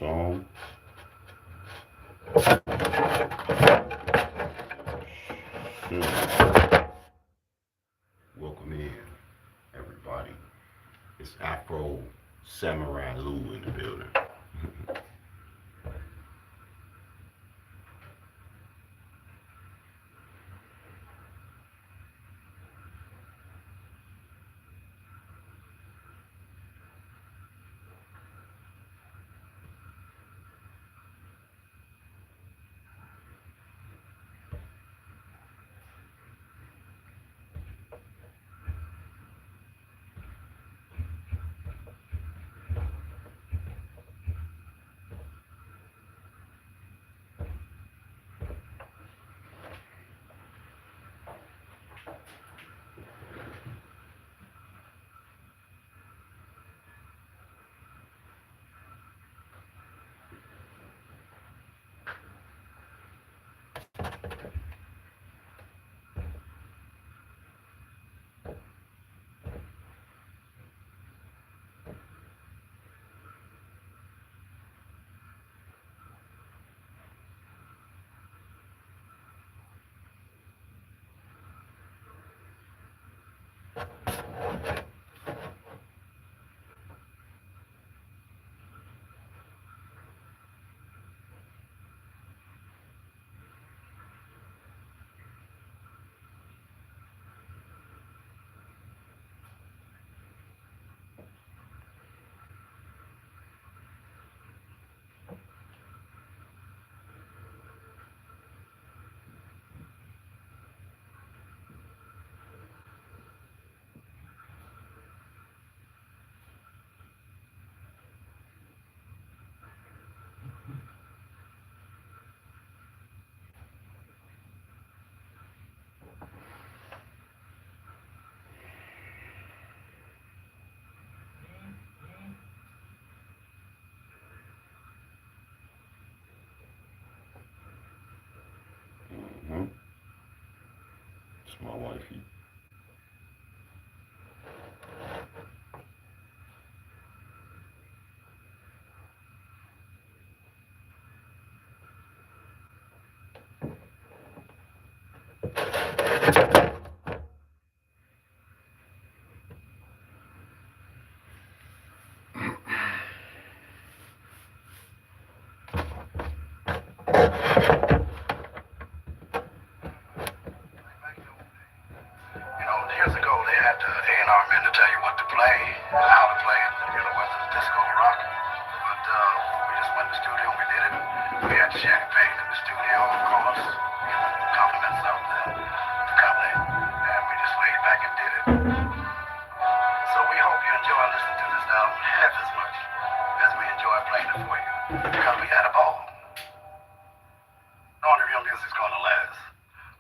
song. Sure. Welcome in, everybody. It's Afro Samurai Lou in the building. Mm-hmm. It's my wifey. Years ago, they had A&R men to tell you what to play, how to play it, whether it's disco or rock. But we just went to the studio and we did it. We had champagne in the studio, of course, compliments of the company, and we just laid back and did it. So we hope you enjoy listening to this album half as much as we enjoy playing it for you, because we had a ball. Knowing the real music's gonna last.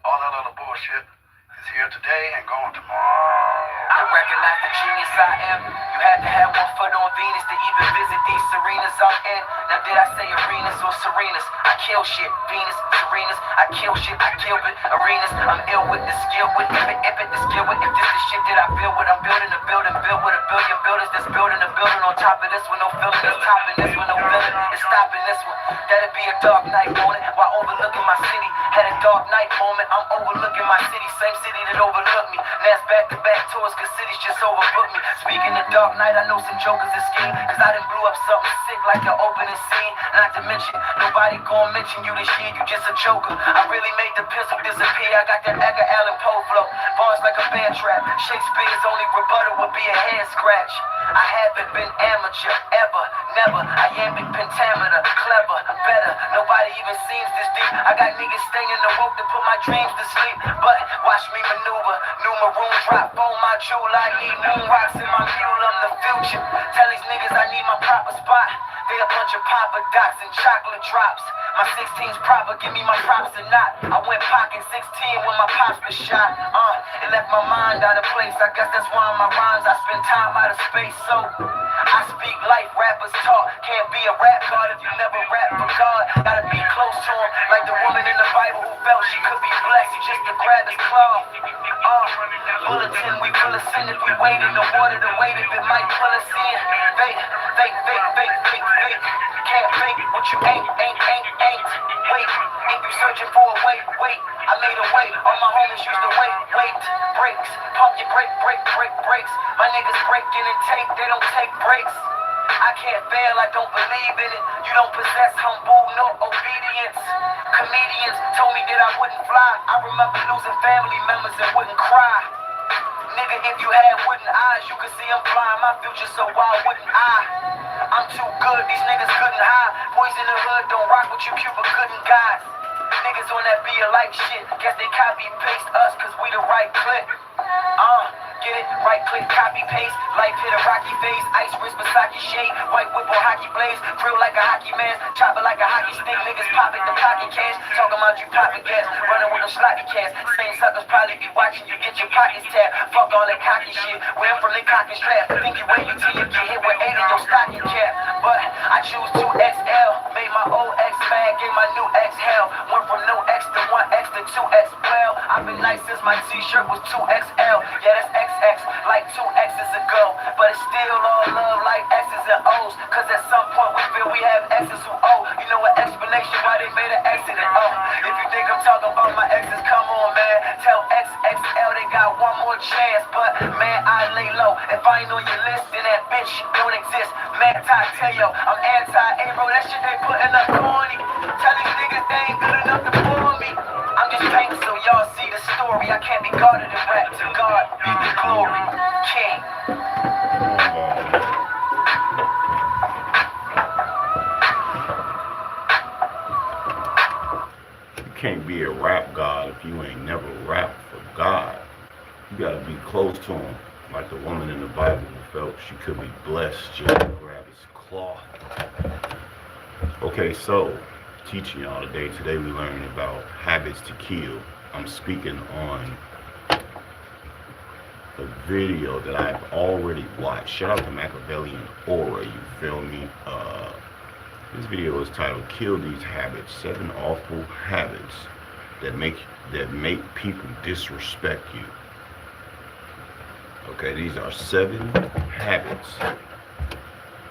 All that other bullshit is here today and gone tomorrow. I recognize the genius I am. You had to have one foot on Venus to even visit these serenas I'm in. Now did I say arenas or serenas? I kill shit. Venus, serenas, I kill shit. I kill it. Arenas, I'm ill with the skill with if it the skill with. If this the shit that I build with, I'm building a building built with a billion builders that's building a building on top of this with no feeling. That's topping this with no feeling. It's stopping this one. That'd be a dark night morning while overlooking my city. Had a dark night moment. I'm overlooking my city. Same city that overlooked me. Now it's back to back tours cause cities just overbooked me. Speaking of dark night, I know some jokers is scheme cause I done blew up something sick like an opening scene. Not to mention, nobody gon' mention you this year, you just a joker. I really made the pistol disappear. I got that Edgar Allan Poe flow. Bars like a bear trap. Shakespeare's only rebuttal would be a head scratch. I haven't been amateur, ever, never. Iambic pentameter, clever, better. Nobody even seems this deep. I got niggas staying awoke to put my dreams to sleep. But watch me maneuver, new maroon drop on my jewel. I need moon rocks in my mule, I'm the future. Tell these niggas I need my proper spot. They a bunch of Papa Dots and chocolate drops. My 16's proper, give me my props or not. I went pocket 16 when my pops was shot. It left my mind out of place. I guess that's why in my rhymes I spend time out of space. So I speak life, rappers talk. Can't be a rap god if you never rap for God. Gotta be close to him. like the woman in the Bible who felt she could be blessed just to grab his claw. Bulletin, we full of sin if we wait in the water to wait if it might pull us in. Fake, fake, fake, fake, fake, fake. Can't fake what you ain't. Wait, if you searching for a way, wait. I made a way, all my homies used to wait. Breaks, pump your brakes. My niggas breaking and take, they don't take breaks. I can't fail, I don't believe in it. You don't possess humble nor obedience. Comedians told me that I wouldn't fly. I remember losing family members and wouldn't cry. Nigga, if you had wooden eyes, you could see I'm flying. My future, so why wouldn't I? I'm too good, these niggas couldn't hide. Boys in the hood don't rock with you Cuban gooden guys. Niggas on that be alike shit. Guess they copy paste us cause we the right clip. Get it? Right click, copy paste. Life hit a rocky face. Ice wrist, Versace shade. White whip on hockey blades. Grill like a hockey man. Chop it like a hockey stick. Niggas pop it, the pocket cash. Talking about you popping gas. Running with them sloppy cats. Same suckers probably be watching you get your pockets tapped. Fuck all that cocky shit. Where I'm from, they cock and strap. Think you wait until you get hit with 8 in your stocking cap. But I choose 2XL. Made my old X fag. Gave my new X hell. Went from no X to 1X to 2X. Well, I've been nice since my t-shirt was 2XL. Yeah, that's XX, like 2 X's ago. But it's still all love like X's and O's. Cause at some point we feel we have X's who owe. You know an explanation why they made an X and an O. If you think I'm talking about my exes, come on man. Tell XXL they got one more chance. But man, I lay low. If I ain't on your list, then that bitch don't exist. Man, tell yo, I'm anti-A, bro. That shit they putting up corny. Tell these niggas they ain't good enough to fool me. I'm just painting so y'all see the story. I can't be guarded in rap. To God be the glory. King. You can't be a rap god if you ain't never rapped for God. You gotta be close to him, like the woman in the Bible who felt she could be blessed just to grab his cloth. Okay, so teaching y'all today. Today we learning about habits to kill. I'm speaking on a video that I've already watched. Shout out to Machiavellian Aura, you feel me? This video is titled "Kill These Habits: 7 Awful Habits that make people disrespect you." Okay, these are 7 habits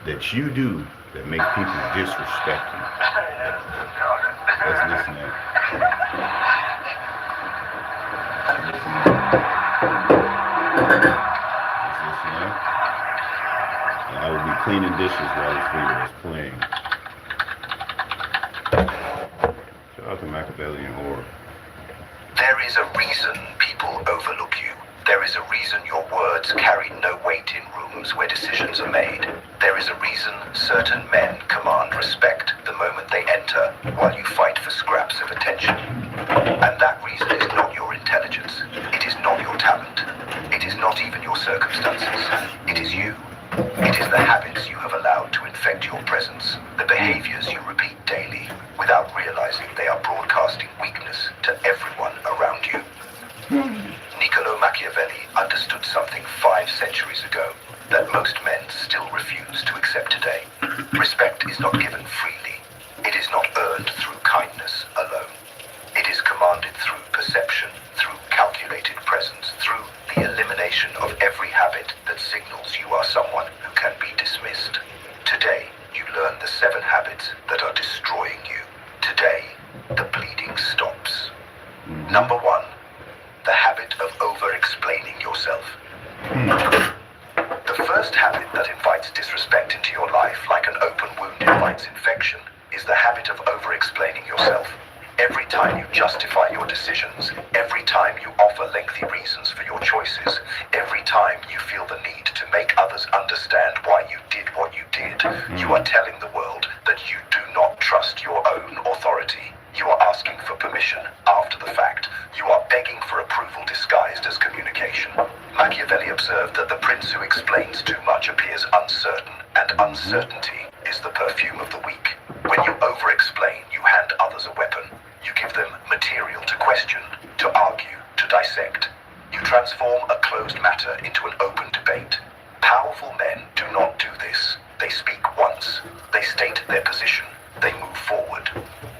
that you do that make people disrespect you. Let's listen in. And I will be cleaning dishes while this video is playing. Shout out to Machiavellian Aura. There is a reason people overlook you. There is a reason your words carry no weight in rooms where decisions are made. There is a reason certain men command respect the moment they enter, while you fight for scraps of attention. And that reason is not your intelligence. It is not your talent. It is not even your circumstances. It is you. It is the habits you have allowed to infect your presence, the behaviors you repeat daily, without realizing they are broadcasting weakness to everyone around you. Niccolo Machiavelli understood something 5 centuries ago that most men still refuse to accept today. Respect is not given freely. It is not earned through kindness alone. It is commanded through perception, through calculated presence, through the elimination of every habit that signals you are someone who can be dismissed. Today, you learn the 7 habits that are destroying you. Today, the bleeding stops. Number 1. The habit of over-explaining yourself. The first habit that invites disrespect into your life, like an open wound invites infection, is the habit of over-explaining yourself. Every time you justify your decisions, every time you offer lengthy reasons for your choices, every time you feel the need to make others understand why you did what you did, you are telling the world that you do not trust your own authority. You are asking for permission after the fact. You are begging for approval disguised as communication. Machiavelli observed that the prince who explains too much appears uncertain, and uncertainty is the perfume of the weak. When you over-explain, you hand others a weapon. You give them material to question, to argue, to dissect. You transform a closed matter into an open debate. Powerful men do not do this. They speak once. They state their position. They move forward.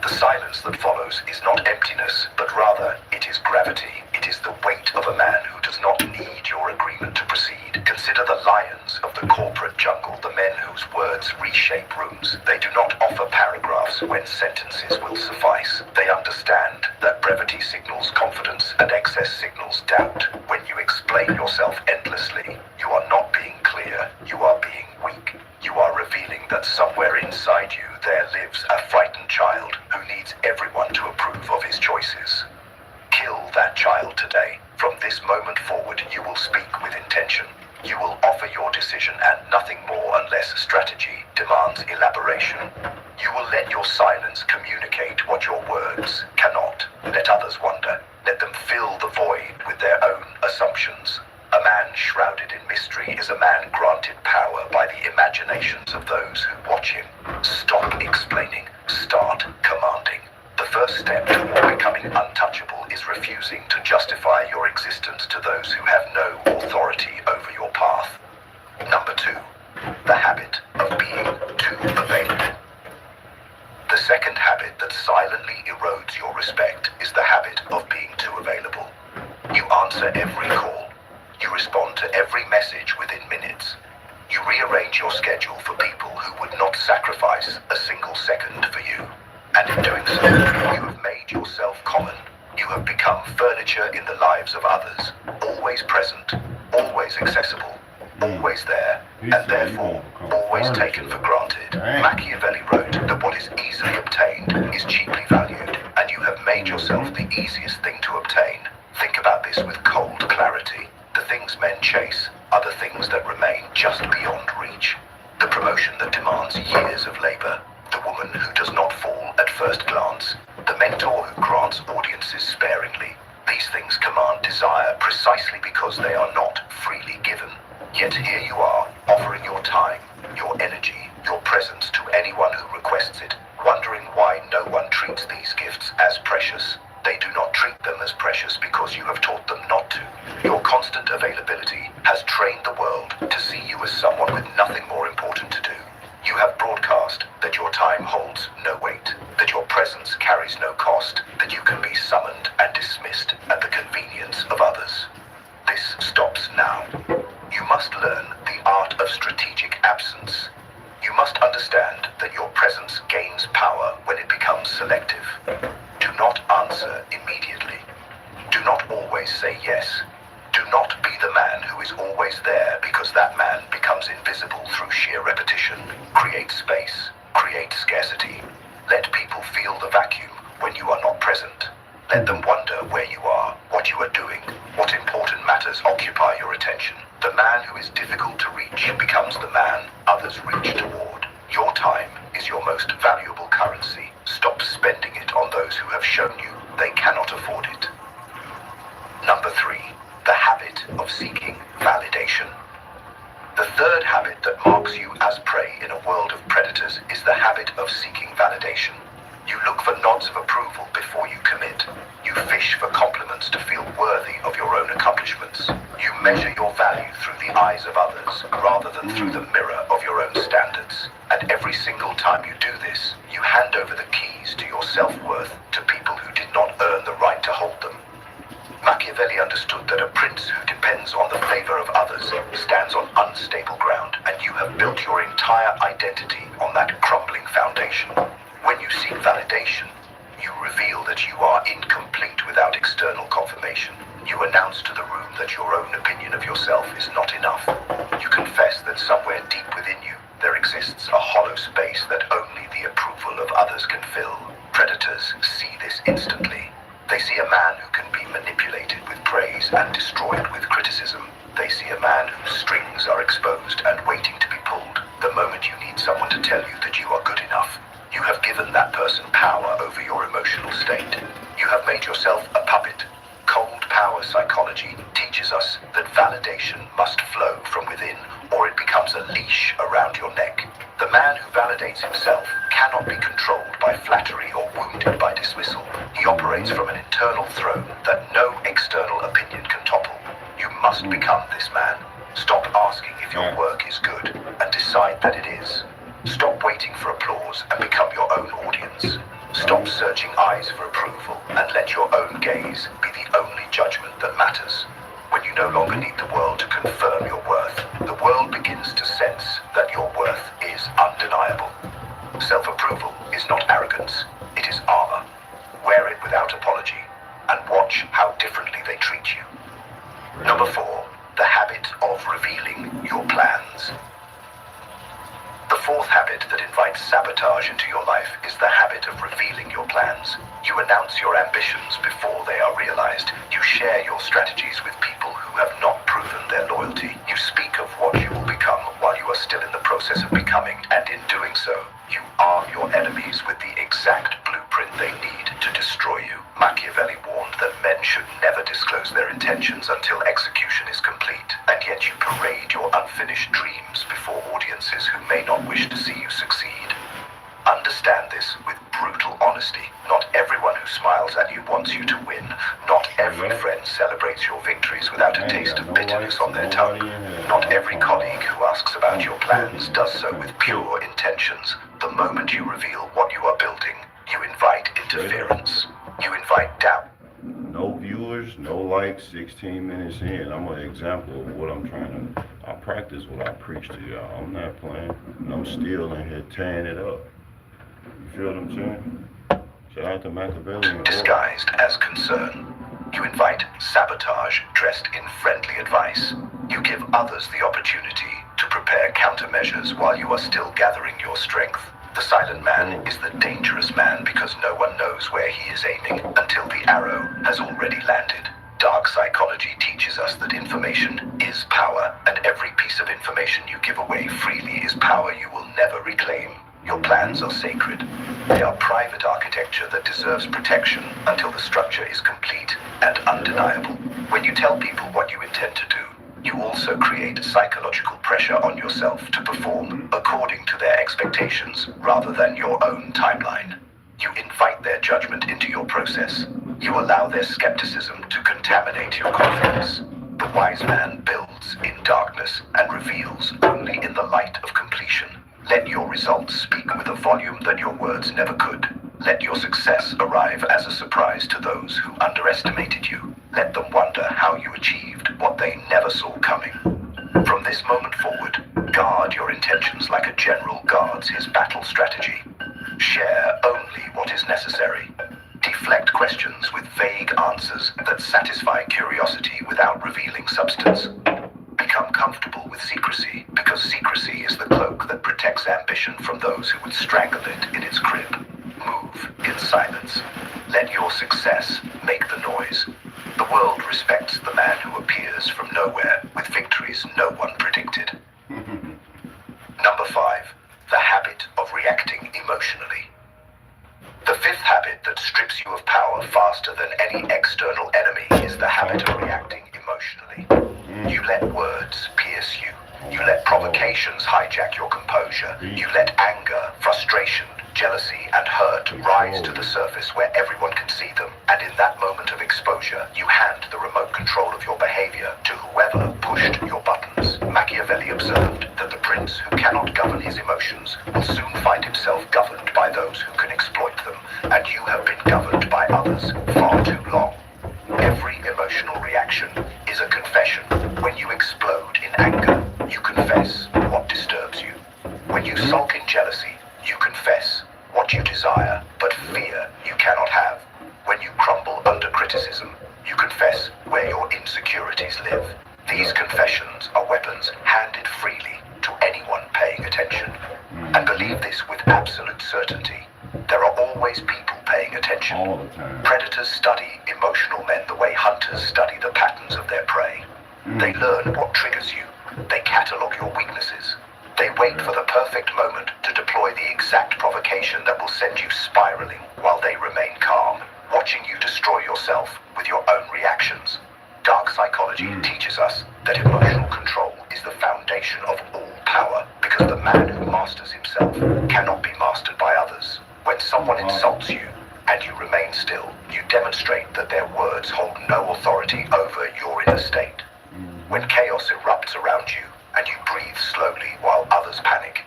The silence that follows is not emptiness, but rather it is gravity. It is the weight of a man who does not need your agreement to proceed. Consider the lions of the corporate jungle, the men whose words reshape rooms. They do not offer paragraphs when sentences will suffice. They understand that brevity signals confidence and excess signals doubt. When you explain yourself endlessly, you are not being clear, you are being weak. You are revealing that somewhere inside you there lives a frightened child who needs everyone to approve of his choices. Kill that child today. From this moment forward, you will speak with intention. You will offer your decision and nothing more unless strategy demands elaboration. You will let your silence communicate what your words cannot. Let others wonder. Let them fill the void with their own assumptions. A man shrouded in mystery is a man granted power by the imaginations of those who watch him. Stop explaining. Start commanding. The first step toward becoming untouchable is refusing to justify your existence to those who have no authority over your path. Number 2, the habit of being too available. The second habit that silently erodes your respect is the habit of being too available. You answer every call. You respond to every message within minutes. You rearrange your schedule for people who would not sacrifice a single second for you. And in doing so, you have made yourself common. You have become furniture in the lives of others. Always present, always accessible, always there, and therefore always taken for granted. Machiavelli wrote that what is easily obtained is cheaply valued, and you have made yourself the easiest thing to obtain. Think about this with cold clarity. The things men chase are the things that remain just beyond reach. The promotion that demands years of labor. The woman who does not fall at first glance. The mentor who grants audiences sparingly. These things command desire precisely because they are not freely given. Yet here you are, offering your time, your energy, your presence to anyone who requests it, wondering why no one treats these gifts as precious. They do not treat them as precious because you have taught them not to. Your constant availability has trained the world to see you as someone with nothing more important to do. You have broadcast that your time holds no weight, that your presence carries no cost, that you can be summoned and dismissed at the convenience of others. This stops now. You must learn the art of strategic absence. You must understand that your presence gains power when it becomes selective. Do not answer immediately. Do not always say yes. Do not be the man who is always there because that man becomes invisible through sheer repetition. Create space. Create scarcity. Let people feel the vacuum when you are not present. Let them wonder where you are, what you are doing, what important matters occupy your attention. The man who is difficult to reach becomes the man others reach toward. Your time is your most valuable currency. Stop spending it on those who have shown you they cannot afford it. Number 3. The habit of seeking validation. The third habit that marks you as prey in a world of predators is the habit of seeking validation. You look for nods of approval before you commit. You fish for compliments to feel worthy of your own accomplishments. You measure your value through the eyes of others rather than through the mirror of your own standards. And every single time you do this, you hand over the keys to your self-worth to people who did not earn the right to hold them. Machiavelli understood that a prince who depends on the favor of others stands on unstable ground, and you have built your entire identity on that crumbling foundation. When you seek validation, you reveal that you are incomplete without external confirmation. You announce to the room that your own opinion of yourself is not enough. You confess that somewhere deep within you, there exists a hollow space that only the approval of others can fill. Predators see this instantly. They see a man who can be manipulated with praise and destroyed with criticism. They see a man whose strings are exposed and waiting to be pulled the moment you need someone to tell you that you are good enough. You have given that person power over your emotional state. You have made yourself a puppet. Cold power psychology teaches us that validation must flow from within, or it becomes a leash around your neck. The man who validates himself cannot be controlled by flattery or wounded by dismissal. He operates from an internal throne that no external opinion can topple. You must become this man. Stop asking if your work is good and decide that it is. Stop waiting for applause and become your own audience. Stop searching eyes for approval and let your own gaze be the only judgment that matters. When you no longer need the world to confirm your worth, the world begins to sense that your worth is undeniable. Self-approval is not arrogance, it is armor. Wear it without apology and watch how differently they treat you. Number 4, the habit of revealing your plans. The fourth habit that invites sabotage into your life is the habit of revealing your plans. You announce your ambitions before they are realized. You share your strategies with people who have not proven their loyalty. You speak of what you will become while you are still in the process of becoming, and in doing so, you arm your enemies with the exact blueprint they need to destroy you. Machiavelli warned that men should never disclose their intentions until execution is complete, and yet you parade your unfinished dreams before audiences who may not wish to see you succeed. Understand this with brutal honesty. Not everyone who smiles at you wants you to win. Not every friend celebrates your victories without a taste of bitterness on their tongue. Not every colleague who asks about your plans does so with pure intentions. The moment you reveal what you are building, you invite interference. You invite doubt. No viewers, no likes, 16 minutes in. I'm an example of what I'm trying to, I practice what I preach to y'all. I'm not playing, and I'm still in here tearing it up. You feel what I'm saying? Shout out to Machiavelli. Disguised as concern. You invite sabotage dressed in friendly advice. You give others the opportunity to prepare countermeasures while you are still gathering your strength. The silent man is the dangerous man because no one knows where he is aiming until the arrow has already landed. Dark psychology teaches us that information is power, and every piece of information you give away freely is power you will never reclaim. Your plans are sacred. They are private architecture that deserves protection until the structure is complete and undeniable. When you tell people what you intend to do, you also create psychological pressure on yourself to perform according to their expectations rather than your own timeline. You invite their judgment into your process. You allow their skepticism to contaminate your confidence. The wise man builds in darkness and reveals only in the light of completion. Let your results speak with a volume that your words never could. Let your success arrive as a surprise to those who underestimated you. Let them wonder how you achieved what they never saw coming. From this moment forward, guard your intentions like a general guards his battle strategy. Share only what is necessary. Deflect questions with vague answers that satisfy curiosity without revealing substance. Become comfortable with secrecy, because secrecy is the cloak that protects ambition from those who would strangle it in its crib. Move in silence. Let your success make the noise. The world respects the man who appears from nowhere with victories no one predicted. Number 5. The habit of reacting emotionally. The fifth habit that strips you of power faster than any external enemy is the habit of reacting emotionally. You let words pierce you. You let provocations hijack your composure. You let anger, frustration, jealousy, and hurt rise to the surface where everyone can see them. And in that moment of exposure, you hand the remote control of your behavior to whoever pushed your buttons. Machiavelli observed that the prince who cannot govern his emotions will soon find himself governed by those who can exploit them. And you have been governed by others far too long. Every emotional reaction is a confession. When you explode in anger, you confess what disturbs you. When you sulk in jealousy, you confess what you desire, but fear you cannot have. When you crumble under criticism, you confess where your insecurities live. These confessions are weapons handed freely to anyone paying attention. And believe this with absolute certainty. There are always people paying attention. All the time. Predators study emotional men the way hunters study the patterns of their prey. They learn what triggers you. They catalog your weaknesses. They wait for the perfect moment to deploy the exact provocation that will send you spiraling while they remain calm, watching you destroy yourself with your own reactions. Dark psychology teaches us that emotional control is the foundation of all power, because the man who masters himself cannot be mastered by others. When someone insults you and you remain still, you demonstrate that their words hold no authority over your inner state. When chaos erupts around you and you breathe slowly while others panic,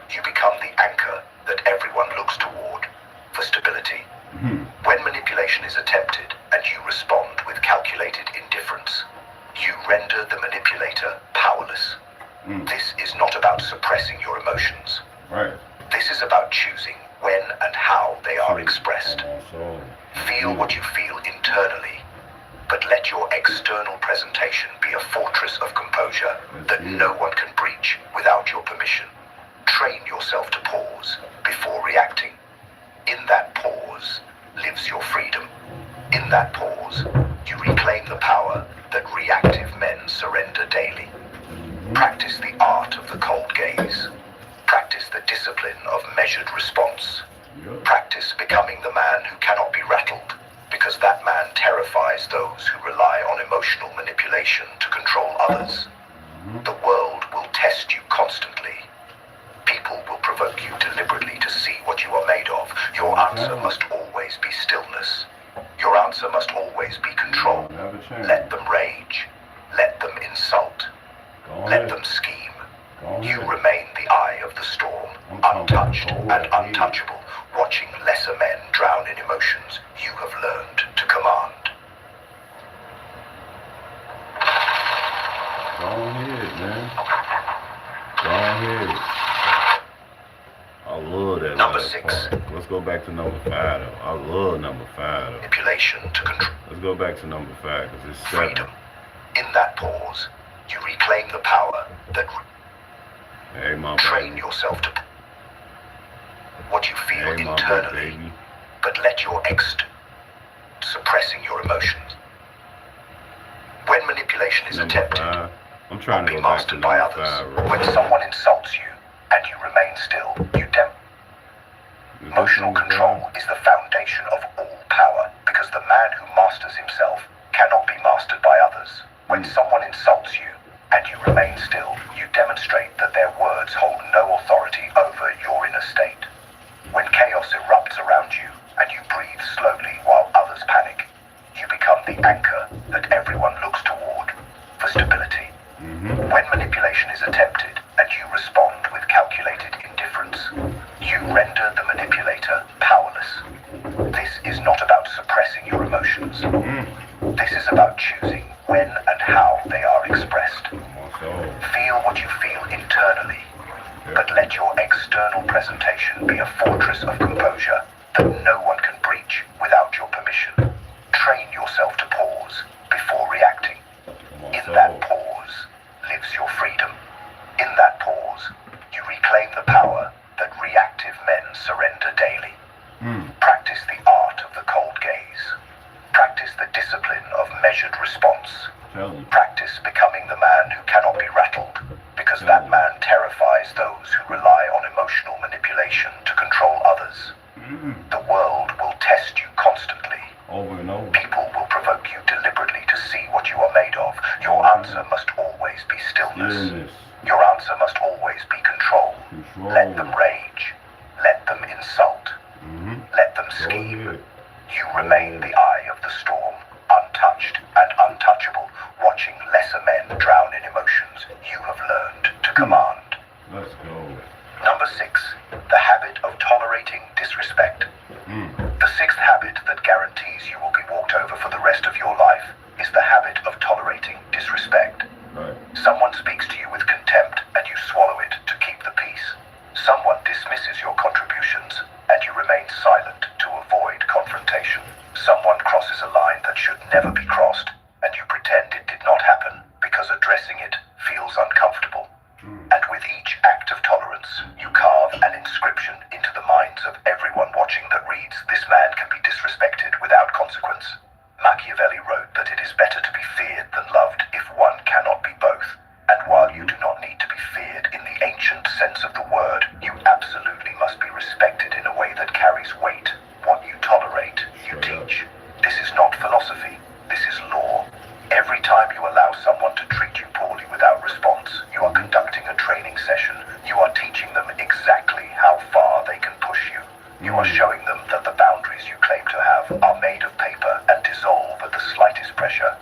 you become the anchor that everyone looks toward. for stability. Mhm. When manipulation is attempted and you respond with calculated indifference, you render the manipulator powerless. Mm. This is not about suppressing your emotions. Right. This is about choosing when and how they are expressed. So, Feel what you feel internally, but let your external presentation be a fortress of composure that no one can breach without your permission. Train yourself to pause before reacting. In that pause lives your freedom. In that pause, you reclaim the power that reactive men surrender daily. Practice the art of the cold gaze. Practice the discipline of measured response. Yep. Practice becoming the man who cannot be rattled, because that man terrifies those who rely on emotional manipulation to control others. The world will test you constantly. People will provoke you deliberately to see what you are made of. Your answer must always be stillness. Your answer must always be control. Never change. Let them rage. Let them insult. Go Let ahead. them scheme. Go You ahead. remain the eye of the storm, untouched and untouchable, watching lesser men drown in emotions you have learned to command. Go ahead, man. Go ahead. I love that. Number last 6. part. Let's go back to number 5, though. I love number 5, though. Manipulation to control Let's go back to number 5, because it's 7. freedom. In that pause, you reclaim the power that Hey, my train baby. yourself to what you feel Hey, my internally, baby. but let your suppressing your emotions. When manipulation is Number attempted, 5. I'm trying to be go back to mastered by number others. 5, right? When someone insults you and you remain still, you Is this emotional number control 5? is the foundation of all power, because the man who masters himself cannot be mastered by others. When someone insults you and you remain still, you demonstrate that their words hold no authority over your inner state. When chaos erupts around you and you breathe slowly while others panic, you become the anchor that everyone looks toward for stability. When manipulation is attempted and you respond with calculated indifference, you render the manipulator powerless. This is not about suppressing your emotions. This is about choosing when and how they are expressed. Feel what you feel internally, but let your external presentation be a fortress of composure that no one can breach without your permission. Train yourself to pause before reacting. In that pause lives your freedom. In that pause, you reclaim the power that reactive men surrender daily. Practice the art of the cold gaze. Practice the discipline of measured response. Practice becoming the man who cannot be rattled, because that man terrifies those who rely on emotional manipulation to control others. The world will test you constantly. Over and over. People will provoke you deliberately to see what you are made of. Your answer must always be stillness. Stillness. Your answer must always be control. Let them rage. Let them insult. Let them Go scheme. ahead. You remain the eye of the storm, untouched and untouchable, watching lesser men drown in emotions you have learned to command. Let's go. Number 6, the habit of tolerating disrespect. The 6th habit that guarantees you will be walked over for the rest of your life is the habit of tolerating disrespect. Right. Someone speaks to you with contempt and you swallow it to keep the peace. Someone dismisses your contributions and you remain silent to avoid confrontation. Someone crosses a line that should never be crossed and you pretend it did not happen because addressing it feels uncomfortable. And with each act of tolerance, you carve an inscription into the minds of everyone watching that reads, "This man can be disrespected without consequence." Machiavelli wrote that it is better to be feared than loved if one cannot be both. And while you do not need to be feared in the ancient sense of the word, you absolutely must be respected in a way that carries weight. What you tolerate, you teach. This is not philosophy. This is law. Every time you allow someone to treat you poorly without response, you are conducting a training session. You are teaching them exactly how far they can push you. You are showing them that the boundaries you claim to have are made of paper and dissolve at the slightest pressure.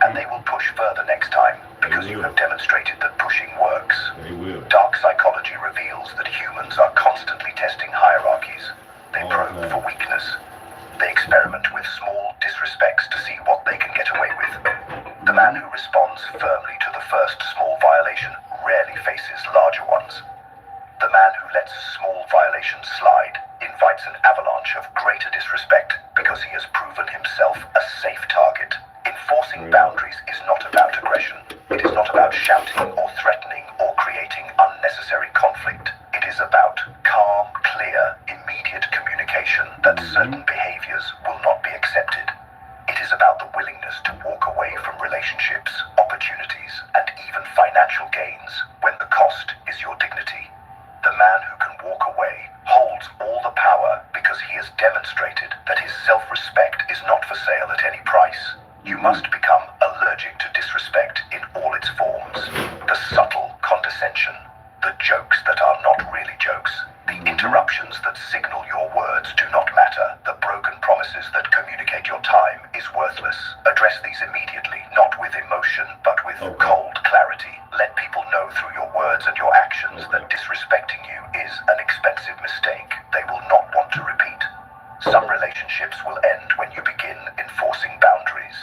And they will push further next time because you have demonstrated that pushing works. They will. Dark psychology reveals that humans are constantly testing hierarchies. They probe for experiment with small disrespects to see what they can get away with. The man who responds firmly to the first small violation rarely faces larger ones. The man who lets small violations slide invites an avalanche of greater disrespect because he has proven himself a safe target. Enforcing boundaries is not about aggression. It is not about shouting or threatening or creating unnecessary conflict. It is about calm, clear, immediate communication that certain behaviors will not be accepted. It is about the willingness to walk away from relationships, opportunities, and even financial gains when the cost is your dignity. The man who can walk away holds all the power because he has demonstrated that his self-respect is not for sale at any price. You must become allergic to disrespect in all its forms. The subtle condescension, the jokes that are not really jokes, the interruptions that signal your words do not matter, the broken promises that communicate your time is worthless. Address these immediately, not with emotion, but with cold clarity. Let people know through your words and your actions that disrespecting you is an expensive mistake they will not want to repeat. Some relationships will end when you begin enforcing boundaries.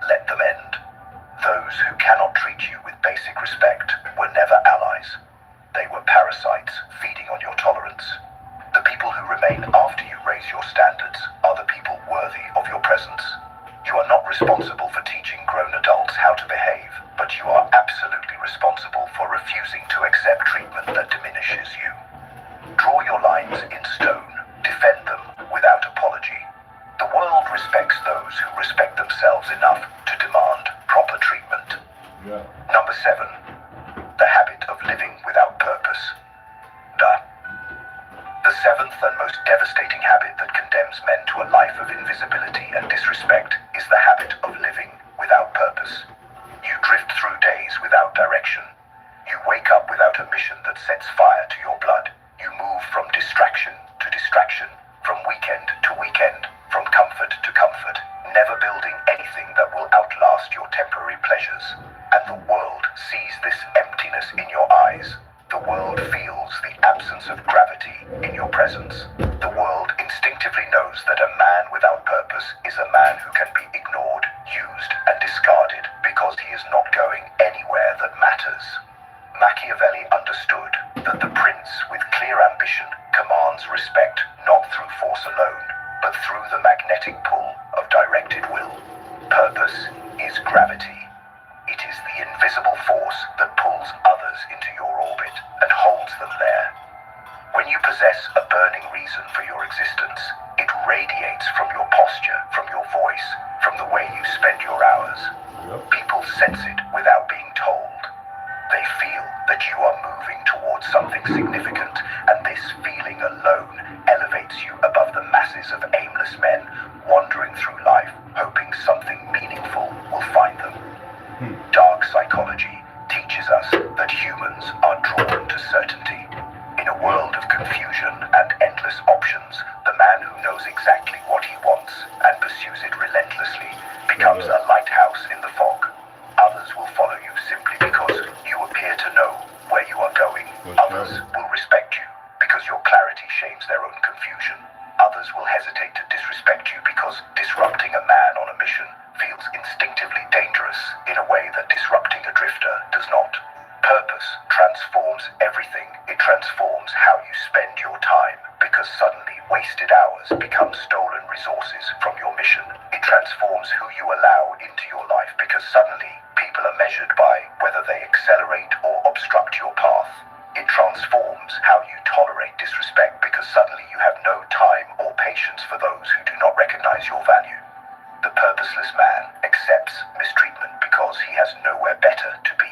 Let them end. Those who cannot treat you with basic respect were never allies. They were parasites feeding on your tolerance. The people who remain after you raise your standards are the people worthy of your presence. You are not responsible for teaching grown adults how to behave, but you are absolutely responsible for refusing to accept treatment that diminishes you. Draw your lines in stone. Defend them without apology. The world respects those who respect themselves enough to demand proper treatment. Number 7. The habit of living without purpose. The seventh and most devastating habit that condemns men to a life of invisibility and disrespect is the habit of living without purpose. You drift through days without direction. You wake up without a mission that sets fire to your blood. You move from distraction to distraction, from weekend to weekend, from comfort to comfort, never building anything that will outlast your temporary pleasures. And the world sees this emptiness in your eyes. The world feels the absence of gravity in your presence. The world instinctively knows that a man without purpose is a man who can be ignored, used, and discarded because he is not going anywhere that matters. Machiavelli understood that the prince with clear ambition commands respect not through force alone, but through the magnetic pull of directed will. Purpose is gravity. It is the invisible force that pulls others into your orbit and holds them there. When you possess a burning reason for your existence, it radiates from your posture, from your voice, from the way you spend your hours. People sense it without being told. They feel that you are moving towards something significant, and this feeling alone elevates you above the masses of aimless men wandering through life, hoping something meaningful will find them. Dark psychology teaches us that humans are drawn to certainty. In a world of confusion and endless options, the man who knows exactly what he wants and pursues it relentlessly becomes a lighthouse in the fog. Others will follow you simply because you appear to know where you are going. Others will respect you because your clarity shames their own confusion. Others will hesitate to disrespect you because disrupting a man on a mission feels instinctively dangerous in a way that disrupting a drifter does not. Purpose transforms everything. It transforms how you spend your time because suddenly wasted hours become stolen resources from your mission. It transforms who you allow into your life because suddenly people are measured by whether they accelerate or obstruct your path. It transforms how you tolerate disrespect because suddenly you have no time or patience for those who do not recognize your value. The purposeless man accepts mistreatment because he has nowhere better to be.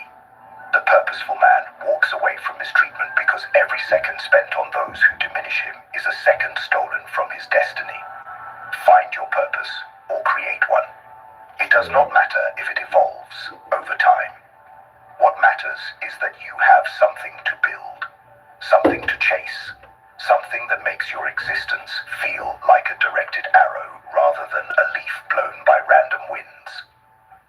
The purposeful man walks away from mistreatment because every second spent on those who diminish him is a second stolen from his destiny. Find your purpose or create one. It does not matter if it evolves over time. What matters is that you have something to build, something to chase, something that makes your existence feel like a directed arrow rather than a leaf blown by random winds.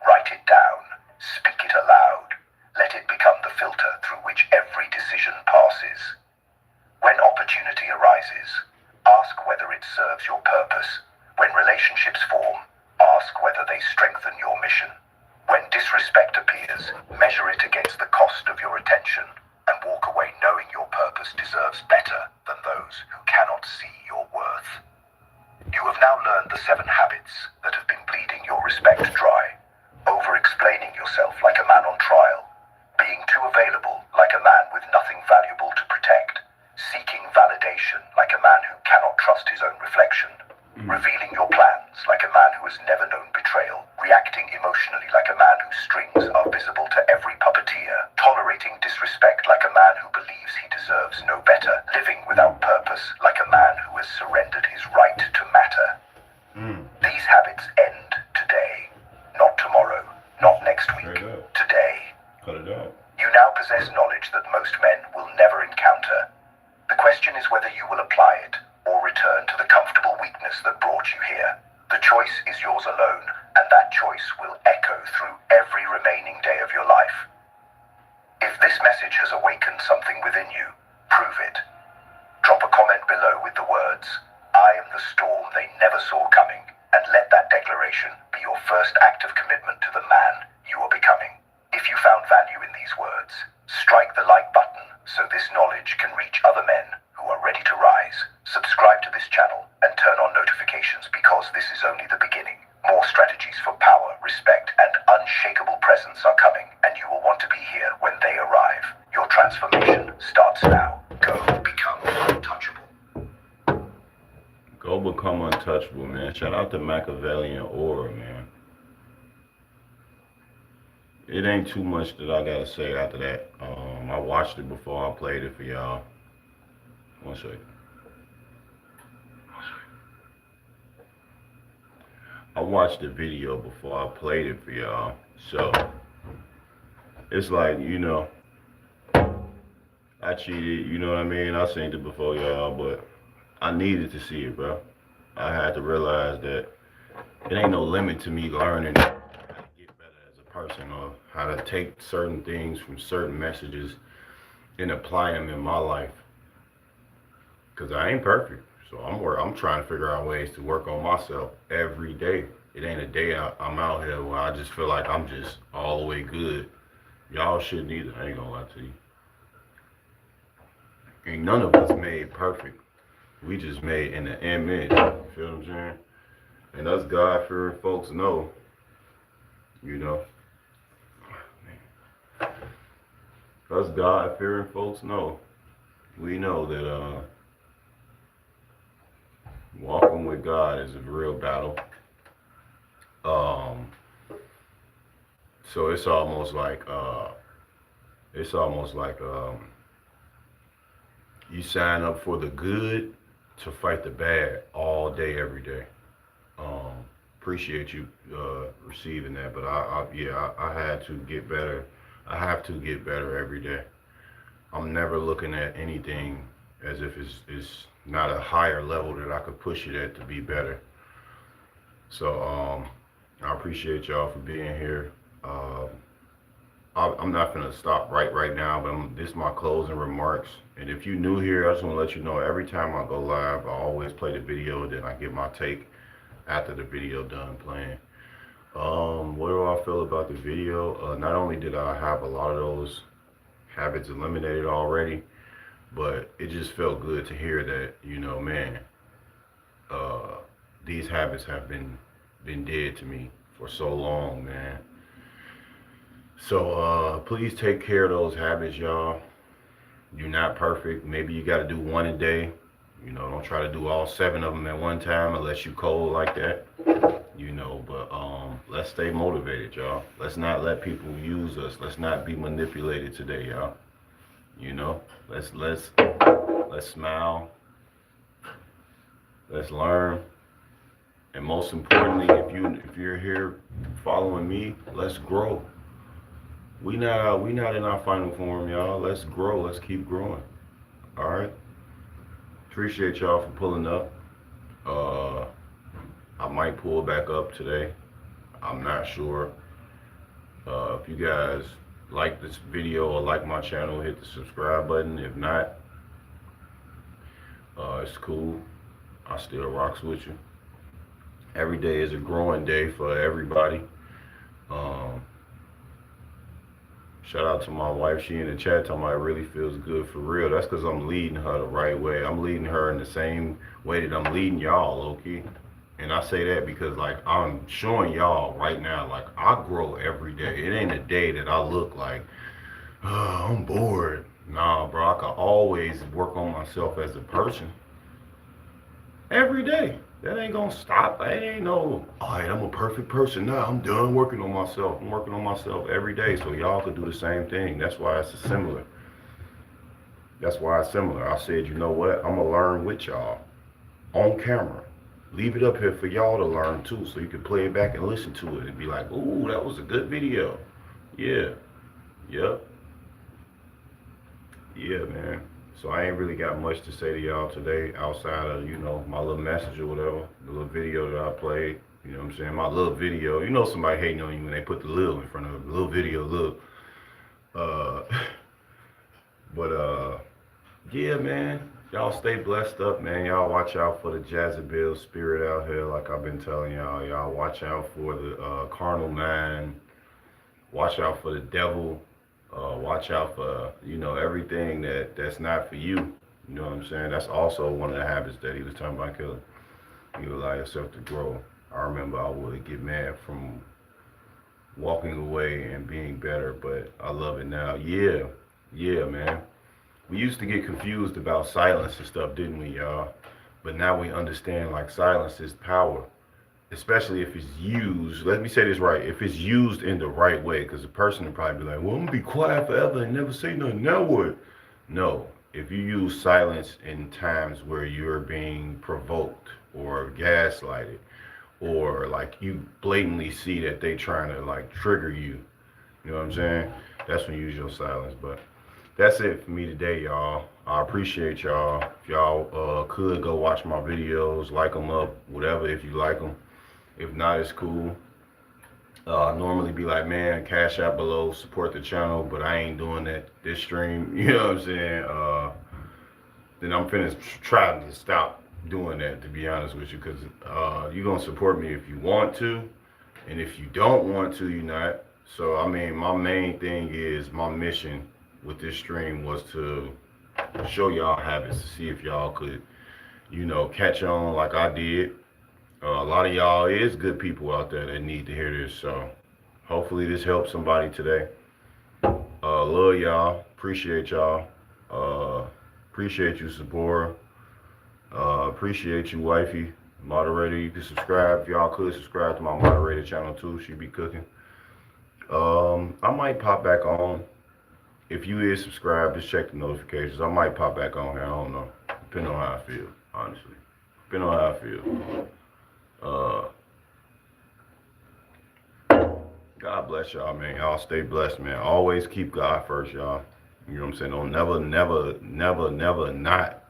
Write it down, speak it aloud, let it become the filter through which every decision passes. When opportunity arises, ask whether it serves your purpose. When relationships learned the 7 habits that have been bleeding your respect dry. Over-explaining yourself like a man on trial. Being too available like a man with nothing valuable to protect. Seeking validation like a man who cannot trust his own reflection. Revealing your plans like a man who has never known betrayal. Reacting emotionally like a man whose strings are visible to every puppeteer. Tolerating disrespect like a man who believes he deserves no better. Living without purpose like a man who has surrendered his right to matter. These habits end today. Not tomorrow. Not next week. Straight up. Today. Cut it out. You now possess knowledge that most men will never encounter. The question is whether you will apply it or return to the comfortable weakness that brought you here. The choice is yours alone, and that choice will echo through every remaining day of your life. If this message has awakened something within you, prove it. Drop a comment below with the words, "I am the storm they never saw coming," and let that declaration be your first act of commitment to the man you are becoming. If you found value in these words, strike the like button so this knowledge can reach other men who are ready to rise. Subscribe to this channel and turn on notifications because this is only the beginning. More strategies for power, respect, and unshakable presence are coming, and you will want to be here when they arrive. Your transformation starts now. Go become untouchable. Go become untouchable, man. Shout out to Machiavellian Aura, man. It ain't too much that I gotta say after that. I watched it before I played it for y'all. One second. I watched the video before I played it for y'all. So, it's like, you know, I cheated, you know what I mean? I seen it before y'all, but I needed to see it, bro. I had to realize that it ain't no limit to me learning how to get better as a person or how to take certain things from certain messages and apply them in my life. Cause I ain't perfect, so I'm trying to figure out ways to work on myself every day. It ain't a day I'm out here where I just feel like I'm just all the way good. Y'all shouldn't either. I ain't gonna lie to you. Ain't none of us made perfect. We just made in the image. You feel what I'm saying? And us God-fearing folks know, you know. Us God-fearing folks know. We know that walking with God is a real battle. So it's almost like you sign up for the good to fight the bad all day, every day. Appreciate you receiving that, but I had to get better. I have to get better every day. I'm never looking at anything as if it's not a higher level that I could push it at to be better. So I appreciate y'all for being here. I'm not gonna stop right now, but this is my closing remarks. And if you're new here, I just want to let you know every time I go live, I always play the video, and then I give my take after the video done playing. What do I feel about the video? Not only did I have a lot of those habits eliminated already, but it just felt good to hear that, you know, man, these habits have been dead to me for so long, man. So please take care of those habits, y'all. You're not perfect. Maybe you got to do one a day. You know, don't try to do all 7 of them at one time unless you cold like that. You know, but let's stay motivated, y'all. Let's not let people use us. Let's not be manipulated today, y'all. You know, let's smile. Let's learn. And most importantly, if you're here following me, let's grow. We not in our final form, y'all. Let's grow. Let's keep growing. All right. Appreciate y'all for pulling up. I might pull back up today. I'm not sure. If you guys like this video or like my channel, hit the subscribe button. If not, it's cool. I still rocks with you. Every day is a growing day for everybody. Shout out to my wife. She in the chat talking about it really feels good for real. That's because I'm leading her the right way. I'm leading her in the same way that I'm leading y'all, low-key. And I say that because, like, I'm showing y'all right now, like, I grow every day. It ain't a day that I look like, oh, I'm bored. Nah, bro, I can always work on myself as a person every day. That ain't gonna stop. It ain't no, all right, I'm a perfect person. Nah, I'm done working on myself. I'm working on myself every day, so y'all can do the same thing. That's why it's similar. That's why it's similar. I said, you know what? I'm gonna learn with y'all on camera. Leave it up here for y'all to learn too, so you can play it back and listen to it and be like, ooh, that was a good video. Yeah. Yep. Yeah, man. So I ain't really got much to say to y'all today outside of, you know, my little message or whatever, the little video that I played. You know what I'm saying? My little video. You know somebody hating on you when they put the little in front of it. Little video, little. Uh, but yeah, man. Y'all stay blessed up, man. Y'all watch out for the Jezebel spirit out here, like I've been telling y'all. Y'all watch out for the carnal mind. Watch out for the devil. Watch out for, you know, everything that's not for you. You know what I'm saying? That's also one of the habits that he was talking about killing. You allow yourself to grow. I remember I would get mad from walking away and being better, but I love it now. Yeah, man. We used to get confused about silence and stuff, didn't we, y'all? But now we understand, like, silence is power. Especially if it's used, let me say this right, if it's used in the right way, because the person will probably be like, well, I'm gonna be quiet forever and never say nothing, now what? No, if you use silence in times where you're being provoked or gaslighted, or like you blatantly see that they trying to like trigger you, you know what I'm saying? That's when you use your silence. But that's it for me today, y'all. I appreciate y'all. If y'all could go watch my videos, like them up, whatever, if you like them. If not, it's cool. I normally be like, man, cash out below, support the channel, but I ain't doing that this stream. You know what I'm saying? Then I'm finna try to stop doing that, to be honest with you, because you're going to support me if you want to, and if you don't want to, you're not. So, I mean, my main thing is, my mission with this stream was to show y'all habits, to see if y'all could, you know, catch on like I did. A lot of y'all is good people out there that need to hear this, so hopefully this helps somebody today. Love y'all. Appreciate y'all. Appreciate you, Sabora. Appreciate you, wifey. Moderator, you can subscribe. If y'all could subscribe to my moderator channel too. She be cooking. I might pop back on. If you is subscribed, just check the notifications. I might pop back on here. I don't know. Depending on how I feel, honestly. Depending on how I feel. God bless y'all, man. Y'all stay blessed, man. Always keep God first, y'all. You know what I'm saying? Don't never not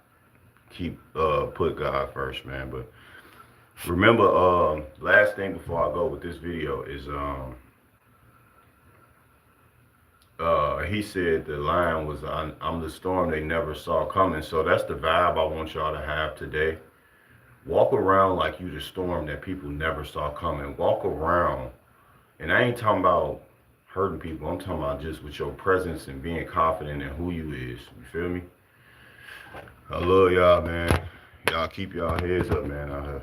keep put God first, man. But remember, last thing before I go with this video is he said the line was, I'm the storm they never saw coming. So that's the vibe I want y'all to have today. Walk around like you the storm that people never saw coming. Walk around. And I ain't talking about hurting people. I'm talking about just with your presence and being confident in who you is. You feel me? I love y'all, man. Y'all keep y'all heads up, man, out here.